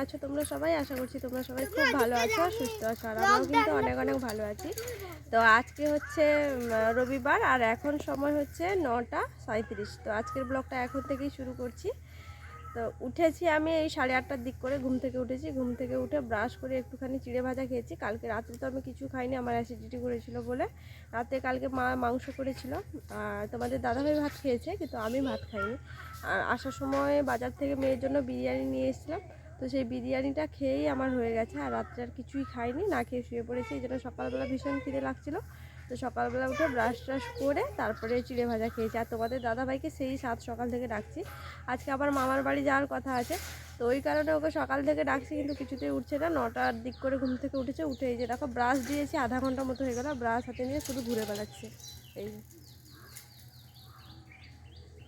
আছো তোমরা সবাই? আশা করছি তোমরা সবাই খুব ভালো আছো, সুস্থ আছো, আর আমরাও কিন্তু অনেক অনেক ভালো আছি। তো আজকে হচ্ছে রবিবার, আর এখন সময় হচ্ছে 9টা 37। তো আজকের ব্লগটা এখন থেকেই শুরু করছি। তো উঠেছি আমি এই 8:30টার দিক করে, ঘুম থেকে উঠেছি। ঘুম থেকে উঠে ব্রাশ করে একটুখানি চিড়ে ভাজা খেয়েছি। কালকে রাত্রে তো আমি কিছু খাইনি, আমার অ্যাসিডিটি করেছিল বলে। রাতে কালকে মা মাংস করেছিল, আর তোমাদের দাদাভাই ভাত খেয়েছে, কিন্তু আমি ভাত খাইনি। আর আসার সময় বাজার থেকে মেয়ের জন্য বিরিয়ানি নিয়ে এসেছিলাম, তো সেই বিরিয়ানিটা খেয়েই আমার হয়ে গেছে। আর রাত্রে আর কিছুই খাইনি, না খেয়ে শুয়ে পড়েছি। এই জন্য সকালবেলা ভীষণ খিদে লাগছিলো। তো সকালবেলা উঠে ব্রাশ ট্রাশ করে তারপরে চিড়ে ভাজা খেয়েছি। আর তোমাদের দাদাভাইকে সেই সকাল থেকে ডাকছি। আজকে আবার মামার বাড়ি যাওয়ার কথা আছে, তো ওই কারণে ওকে সকাল থেকে ডাকছি, কিন্তু কিছুতেই উঠছে না। 9টার দিক করে ঘুম থেকে উঠেছে। উঠে এই যে দেখো ব্রাশ দিয়েছি, আধা ঘন্টার মতো হয়ে গেল, ব্রাশ হাতে নিয়ে শুধু ঘুরে বেড়াচ্ছে। এই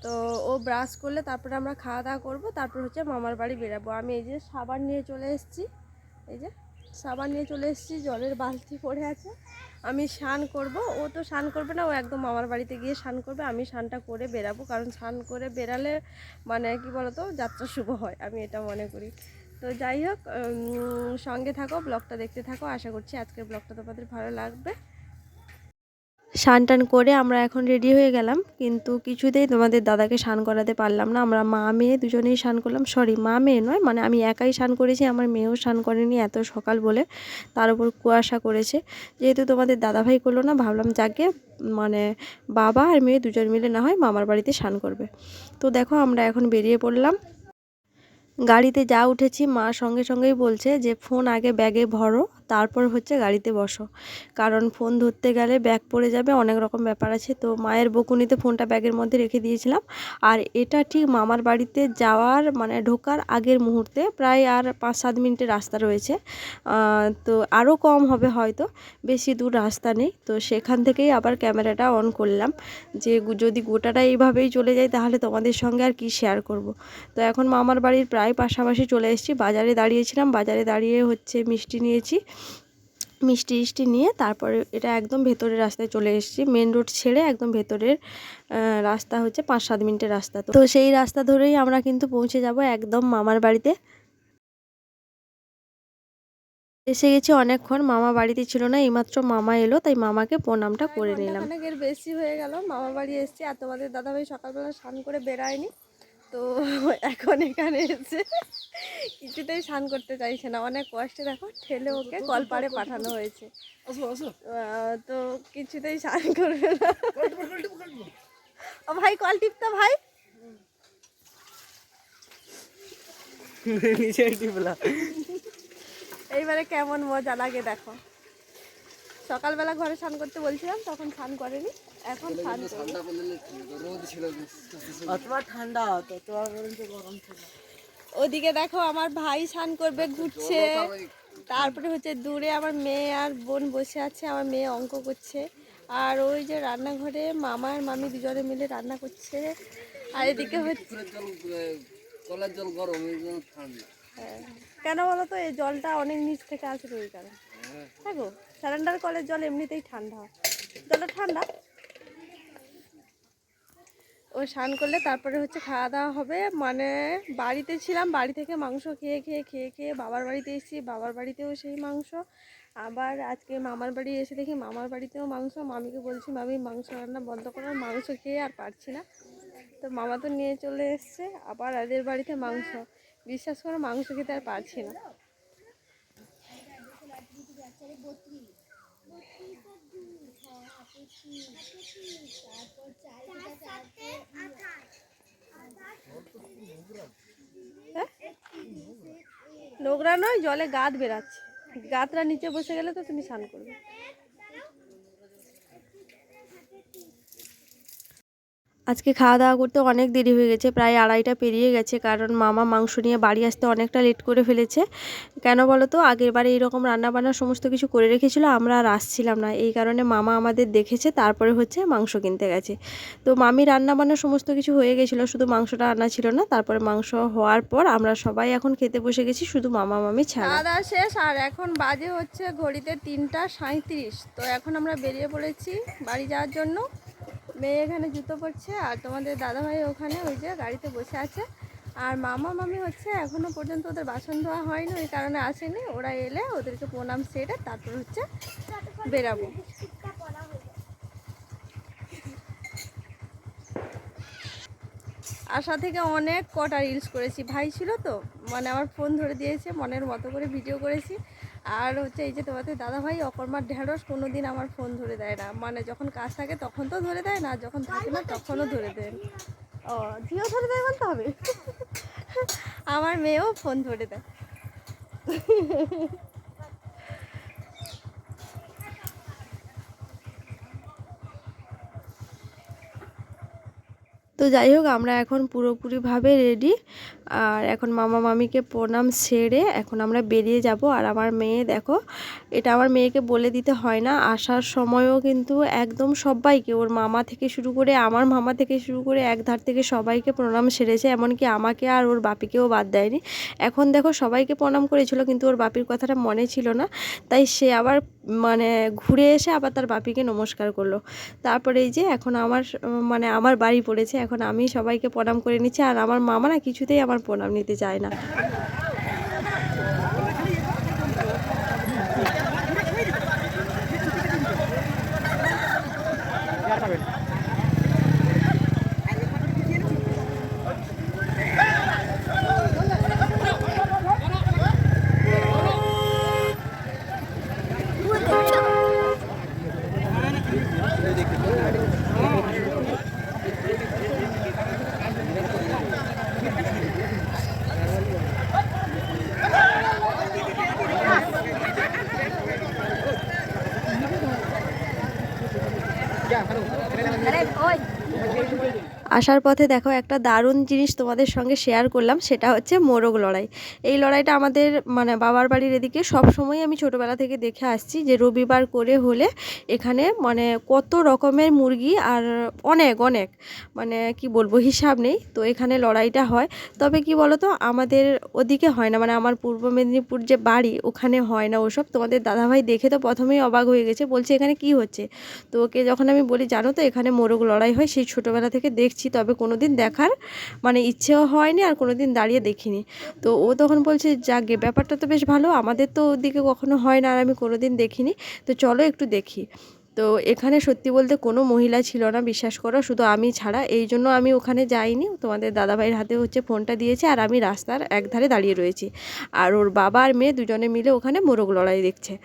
তো ও ব্রাশ করলে তারপরে আমরা খাওয়া দাওয়া করবো, তারপর হচ্ছে মামার বাড়ি বেরাবো। আমি এই যে সাবান নিয়ে চলে এসেছি, এই যে সাবান নিয়ে চলে এসেছি, জলের বালতি পড়ে আছে। আমি স্নান করব, ও তো স্নান করবে না, ও একদম মামার বাড়িতে গিয়ে স্নান করবে। আমি স্নানটা করে বেরাবো, কারণ স্নান করে বেরালে মানে কি বলতো, যাত্রা শুভ হয়, আমি এটা মনে করি। তো যাই হোক, সঙ্গে থাকো, ব্লগটা দেখতে থাকো। আশা করছি আজকের ব্লগটা তোমাদের ভালো লাগবে। স্নান টান করে আমরা এখন রেডি হয়ে গেলাম, কিন্তু কিছুতেই তোমাদের দাদাকে স্নান করাতে পারলাম না। আমরা মা মেয়ে দুজনেই স্নান করলাম, সরি মা মেয়ে নয়, মানে আমি একাই স্নান করেছি, আমার মেয়েও স্নান করেনি এত সকাল বলে। তার উপর কুয়াশা করেছে, যেহেতু তোমাদের দাদাভাই করলো না, ভাবলাম যাকে মানে বাবা আর মেয়ে দুজন মিলে না হয় মামার বাড়িতে স্নান করবে। তো দেখো আমরা এখন বেরিয়ে পড়লাম। গাড়িতে যা উঠেছি মা সঙ্গে সঙ্গেই বলছে যে ফোন আগে ব্যাগে ভরো, তারপর হচ্ছে গাড়িতে বসো, কারণ ফোন ধরতে গেলে ব্যাগ পড়ে যাবে, অনেক রকম ব্যাপার আছে। তো মায়ের বকুনিতে ফোনটা ব্যাগের মধ্যে রেখে দিয়েছিলাম। আর এটা ঠিক মামার বাড়িতে যাওয়ার মানে ঢোকার আগের মুহূর্তে, প্রায় আর 5-7 মিনিটের রাস্তা রয়েছে। তো আরও কম হবে হয়তো, বেশি দূর রাস্তা নেই। তো সেখান থেকেই আবার ক্যামেরাটা অন করলাম, যে যদি গোটাটা এইভাবেই চলে যায় তাহলে তোমাদের সঙ্গে আর কি শেয়ার করব। তো এখন মামার বাড়ির প্রায় পাশাপাশি চলে এসেছি। বাজারে দাঁড়িয়েছিলাম, বাজারে দাঁড়িয়ে হচ্ছে মিষ্টি নিয়েছি, মিষ্টি নিয়ে তারপরে এটা একদম ভেতরের রাস্তায় চলে এসেছি। মেন রোড ছেড়ে একদম ভেতরের রাস্তা হচ্ছে 5-7 মিনিটের রাস্তা। তো সেই রাস্তা ধরেই আমরা কিন্তু পৌঁছে যাব একদম মামার বাড়িতে। এসে গেছি অনেকক্ষণ, মামা বাড়িতে ছিল না, এইমাত্র মামা এলো, তাই মামাকে প্রণামটা করে নিলাম। অনেকের বেশি হয়ে গেল, মামা বাড়ি এসেছি। আর তোমাদের দাদাভাই সকালবেলা স্নান করে বেরায়নি, তো এখন এখানে এসে কিছুতেই স্নান করতে চাইছে না, অনেক কষ্টে দেখো ঠেলে ওকে কলপাড়ে পাঠানো হয়েছে। তো কিছুতেই স্নান করবে না। ও ভাই কল টিপতো ভাই। এইবারে কেমন মজা লাগে দেখো। সকালবেলা ঘরে স্নান করতে বলছিলাম, তখন স্নান করেনি, এখন স্নান ঠান্ডা হতো, গরম ছিল। ওদিকে দেখো আমার ভাই স্নান করবে, ঘুরছে। তারপরে হচ্ছে দূরে আমার মেয়ে আর বোন বসে আছে, আমার মেয়ে অঙ্ক করছে। আর ওই যে রান্নাঘরে মামা আর মামি দুজনে মিলে রান্না করছে। আর এদিকে হচ্ছে কলের জল গরম, হ্যাঁ কেন বলো তো, এই জলটা অনেক নিচ থেকে আসে, ওই কারণে। দেখো স্যারেন্ডার কলের জল এমনিতেই ঠান্ডা, জলটা ঠান্ডা। ও স্নান করলে তারপরে হচ্ছে খাওয়া দাওয়া হবে। মানে বাড়িতে ছিলাম, বাড়ি থেকে মাংস খেয়ে বাবার বাড়িতে এসেছি, বাবার বাড়িতেও সেই মাংস। আবার আজকে মামার বাড়ি এসে দেখি মামার বাড়িতেও মাংস। মামিকে বলছি মামি মাংস রান্না বন্ধ করো, মাংস খেয়ে আর পারছি না। তো মামা তো নিয়ে চলে এসছে, আবার এদের বাড়িতে মাংস। বিশ্বাস করো মাংস খেতে আর পারছি না। নোংরা নয়, জলে গাদ বেরাচ্ছে, গাতরা নিচে বসে গেলে তো তুমি স্নান করবে। আজকে খাওয়া দাওয়া করতে অনেক দেরি হয়ে গেছে, প্রায় 2:30টা পেরিয়ে গেছে, কারণ মামা মাংস নিয়ে বাড়ি আসতে অনেকটা লেট করে ফেলেছে। কেন বলো তো, আগের বারে এইরকম রান্নাবান্না সমস্ত কিছু করে রেখেছিল, আমরা আর আসছিলাম না, এই কারণে মামা আমাদের দেখেছে, তারপরে হচ্ছে মাংস কিনতে গেছে। তো মামি রান্নাবান্না সমস্ত কিছু হয়ে গেছিলো, শুধু মাংসটা আনা ছিল না। তারপরে মাংস হওয়ার পর আমরা সবাই এখন খেতে বসে গেছি, শুধু মামা মামি ছাড়া। খাওয়া দাওয়া শেষ, আর এখন বাজে হচ্ছে ঘড়িতে 3টা 37। তো এখন আমরা বেরিয়ে পড়েছি বাড়ি যাওয়ার জন্য। মেয়ে এখানে জুতো পরছে, আর তোমাদের দাদাভাই ওখানে ওই যে গাড়িতে বসে আছে। আর মামা মামি হচ্ছে এখনও পর্যন্ত ওদের বাসন ধোয়া হয়নি, ওই কারণে আসেনি। ওরা এলে ওদেরকে প্রণাম সেরে তারপর হচ্ছে বেরাবো। আশা থেকে অনেক কটা রিলস করেছি, ভাই ছিল তো মানে আমার ফোন ধরে দিয়েছে, মনের মতো করে ভিডিও করেছি। আর হচ্ছে এই যে তোমাদের দাদাভাই অকর্মার ঢেঁড়স কোনো দিন আমার ফোন ধরে দেয় না, মানে যখন কাজ থাকে তখন তো ধরে দেয় না, যখন থাকে না তখনও ধরে দেয়। ও ঝিও ধরে দেয় বলতে হবে। আমার মেয়েও ফোন ধরে দেয়। তো যাই হোক, আমরা এখন পুরোপুরিভাবে রেডি। আর এখন মামা মামিকে প্রণাম সেরে এখন আমরা বেরিয়ে যাব। আর আমার মেয়ে দেখো, এটা আমার মেয়েকে বলে দিতে হয় না, আসার সময়ও কিন্তু একদম সবাইকে, ওর মামা থেকে শুরু করে আমার মামা থেকে শুরু করে এক ধার থেকে সবাইকে প্রণাম সেরেছে, এমনকি আমাকে আর ওর বাপিকেও বাদ দেয়নি। এখন দেখো সবাইকে প্রণাম করেছিল কিন্তু ওর বাপির কথাটা মনে ছিল না, তাই সে আবার মানে ঘুরে এসে আবার তার বাপিকে নমস্কার করলো। তারপরে এই যে এখন আমার মানে আমার বাড়ি পড়েছে, এখন আমি সবাইকে প্রণাম করে নিচ্ছি। আর আমার মামা না কিছুতেই আমার প্রণাম নিতে চায় না। আসার পথে দেখো একটা দারুণ জিনিস তোমাদের সঙ্গে শেয়ার করলাম, সেটা হচ্ছে মোরগ লড়াই। এই লড়াইটা আমাদের মানে বাবার বাড়ির এদিকে সবসময় আমি ছোটোবেলা থেকে দেখে আসছি, যে রবিবার করে হলে এখানে মানে কত রকমের মুরগি আর অনেক অনেক মানে কি বলবো হিসাব নেই, তো এখানে লড়াইটা হয়। তবে কি বলো তো, আমাদের ওদিকে হয় না, মানে আমার পূর্ব মেদিনীপুর যে বাড়ি ওখানে হয় না ওসব। তোমাদের দাদাভাই দেখে তো প্রথমেই অবাক হয়ে গেছে, বলছে এখানে কি হচ্ছে। তো ওকে যখন আমি বলি জানো তো এখানে মোরগ লড়াই হয়, সেই ছোটোবেলা থেকে দেখছি, তবে কোনো দিন দেখার মানে ইচ্ছেও হয়নি আর কোনো দিন দাঁড়িয়ে দেখিনি। তো ও তখন বলছে যাকে ব্যাপারটা তো বেশ ভালো, আমাদের তো ওদিকে কখনো হয় না আর আমি কোনো দিন দেখিনি, তো চলো একটু দেখি। তো এখানে সত্যি বলতে কোনো মহিলা ছিল না, বিশ্বাস করো, শুধু আমি ছাড়া। এই জন্য আমি ওখানে যাইনি, তোমাদের দাদাভাইয়ের হাতে হচ্ছে ফোনটা দিয়েছে আর আমি রাস্তার একধারে দাঁড়িয়ে রয়েছি। আর ওর বাবা আর মেয়ে দুজনে মিলে ওখানে মোরগ লড়াই দেখছে।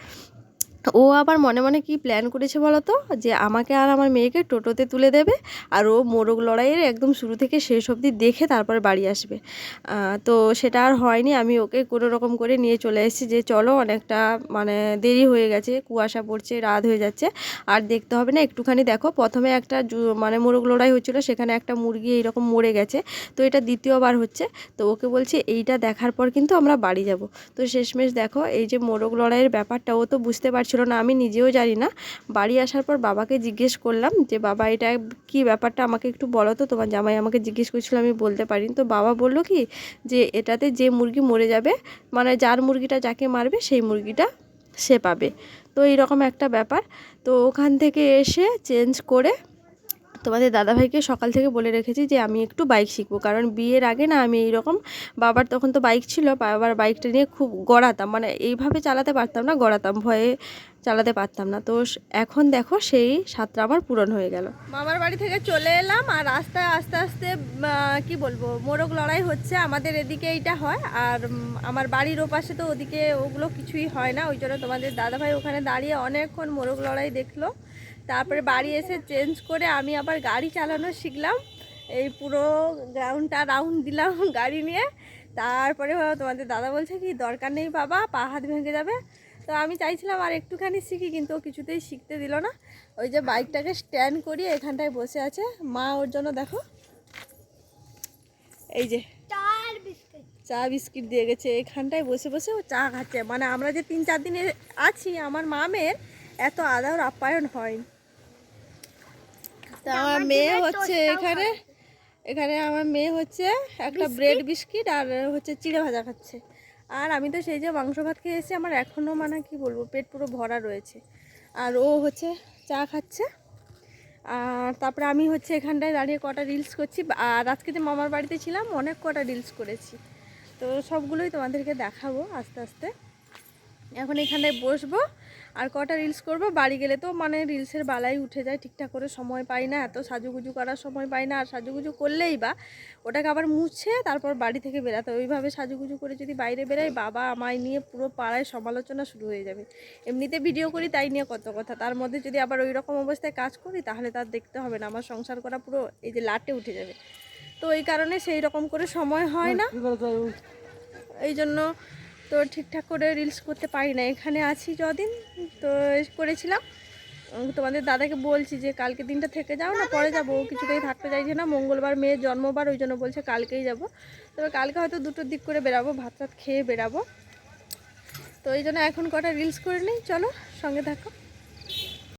ও আবার মনে মনে কি প্ল্যান করেছে বলো তো, যে আমাকে আর আমার মেয়েকে টোটোতে তুলে দেবে আর ও মোরগ লড়াইয়ের একদম শুরু থেকে শেষ অবধি দেখে তারপরে বাড়ি আসবে। তো সেটা আর হয়নি, আমি ওকে কোনো রকম করে নিয়ে চলে এসেছি, যে চলো অনেকটা মানে দেরি হয়ে গেছে, কুয়াশা পড়ছে, রাত হয়ে যাচ্ছে, আর দেখতে হবে না, একটুখানি দেখো। প্রথমে একটা মানে মোরগ লড়াই হচ্ছিলো, সেখানে একটা মুরগি এইরকম মরে গেছে, তো এটা দ্বিতীয়বার হচ্ছে। তো ওকে বলছি এইটা দেখার পর কিন্তু আমরা বাড়ি যাব। তো শেষমেশ দেখো এই যে মোরগ লড়াইয়ের ব্যাপারটা ও তো বুঝতে পারছিল না, আমি নিজেও জানি না। বাড়ি আসার পর বাবাকে জিজ্ঞেস করলাম যে বাবা এটা কি ব্যাপারটা, আমাকে একটু বলো তো, তোমার জামাই আমাকে জিজ্ঞেস করছিল, আমি বলতে পারিনি। তো বাবা বললো কি যে এটাতে যে মুরগি মরে যাবে, মানে যার মুরগিটা যাকে মারবে সেই মুরগিটা সে পাবে। তো এইরকম একটা ব্যাপার। তো ওখান থেকে এসে চেঞ্জ করে তোমাদের দাদাভাইকে সকাল থেকে বলে রেখেছি যে আমি একটু বাইক শিখবো, কারণ বিয়ের আগে না আমি এইরকম, বাবার তখন তো বাইক ছিল, বাবার বাইকটা নিয়ে খুব গড়াতাম, মানে এইভাবে চালাতে পারতাম না, গড়াতাম, ভয়ে চালাতে পারতাম না। তো এখন দেখো সেই স্বাদটা আমার পূরণ হয়ে গেল। মামার বাড়ি থেকে চলে এলাম আর রাস্তায় আস্তে আস্তে কি বলবো মোরগ লড়াই হচ্ছে, আমাদের এদিকে এইটা হয়, আর আমার বাড়ির ওপাশে তো ওদিকে ওগুলো কিছুই হয় না, ওই জন্য তোমাদের দাদাভাই ওখানে দাঁড়িয়ে অনেকক্ষণ মোরগ লড়াই দেখলো। তারপরে বাড়ি এসে চেঞ্জ করে আমি আবার গাড়ি চালানো শিখলাম, এই পুরো গ্রাউন্ডটা রাউন্ড দিলাম গাড়ি নিয়ে। তারপরে তোমাদের দাদা বলছে কি দরকার নেই বাবা, পা হাত ভেঙে যাবে। তো আমি চাইছিলাম আর একটুখানি শিখি, কিন্তু ও কিছুতেই শিখতে দিল না। ওই যে বাইকটাকে স্ট্যান্ড করিয়ে এখানটায় বসে আছে, মা ওর জন্য দেখো এই যে চা বিস্কিট দিয়ে গেছে, এখানটায় বসে বসে ও চা খাচ্ছে। মানে আমরা যে 3-4 দিনে আছি, আমার মামের এত আদর আপ্যায়ন হয়নি। তা আমার মেয়ে হচ্ছে এখানে এখানে আমার মেয়ে হচ্ছে একটা ব্রেড বিস্কিট আর হচ্ছে চিড়ে ভাজা খাচ্ছে। আর আমি তো সেই যে মাংস ভাত খেয়ে এসেছি, আমার এখনও মানে কি বলবো পেট পুরো ভরা রয়েছে। আর ও হচ্ছে চা খাচ্ছে। আর তারপরে আমি হচ্ছে এখানটায় দাঁড়িয়ে কটা রিলস করছি, আর আজকে যে মামার বাড়িতে ছিলাম অনেক কটা রিলস করেছি, তো সবগুলোই তোমাদেরকে দেখাবো আস্তে আস্তে। এখন এখানটায় বসবো আর কটা রিলস করব। বাড়ি গেলে তো মানে রিলসের বালাই উঠে যায়, ঠিকঠাক করে সময় পাই না, এত সাজুগুজু করার সময় পাই না। আর সাজুগুজু করলেই বা ওটাকে আবার মুছে তারপর বাড়ি থেকে বেরাতে, ওইভাবে সাজুগুজু করে যদি বাইরে বেরাই বাবা আমায় নিয়ে পুরো পাড়ায় সমালোচনা শুরু হয়ে যাবে। এমনিতে ভিডিও করি তাই নিয়ে কত কথা, তার মধ্যে যদি আবার ওই রকম অবস্থায় কাজ করি তাহলে তার দেখতে হবে না, আমার সংসার করা পুরো এই যে লাটে উঠে যাবে। তো এই কারণে সেই রকম করে সময় হয় না, এই জন্য তো ঠিকঠাক করে রিলস করতে পারি না। এখানে আছি যদিন তো করেছিলাম, তোমাদের দাদাকে বলছি যে কালকে দিনটা থেকে যাও না, পরে যাবো, ও কিছুতেই থাকতে চাইছে না। মঙ্গলবার মেয়ের জন্মবার, ওই জন্য বলছে কালকেই যাব। তবে কালকে হয়তো 2টোর দিক করে বেরাবো, ভাত টাত খেয়ে বেরাবো। তো এই জন্য এখন কটা রিলস করে নিই, চলো সঙ্গে থাকো।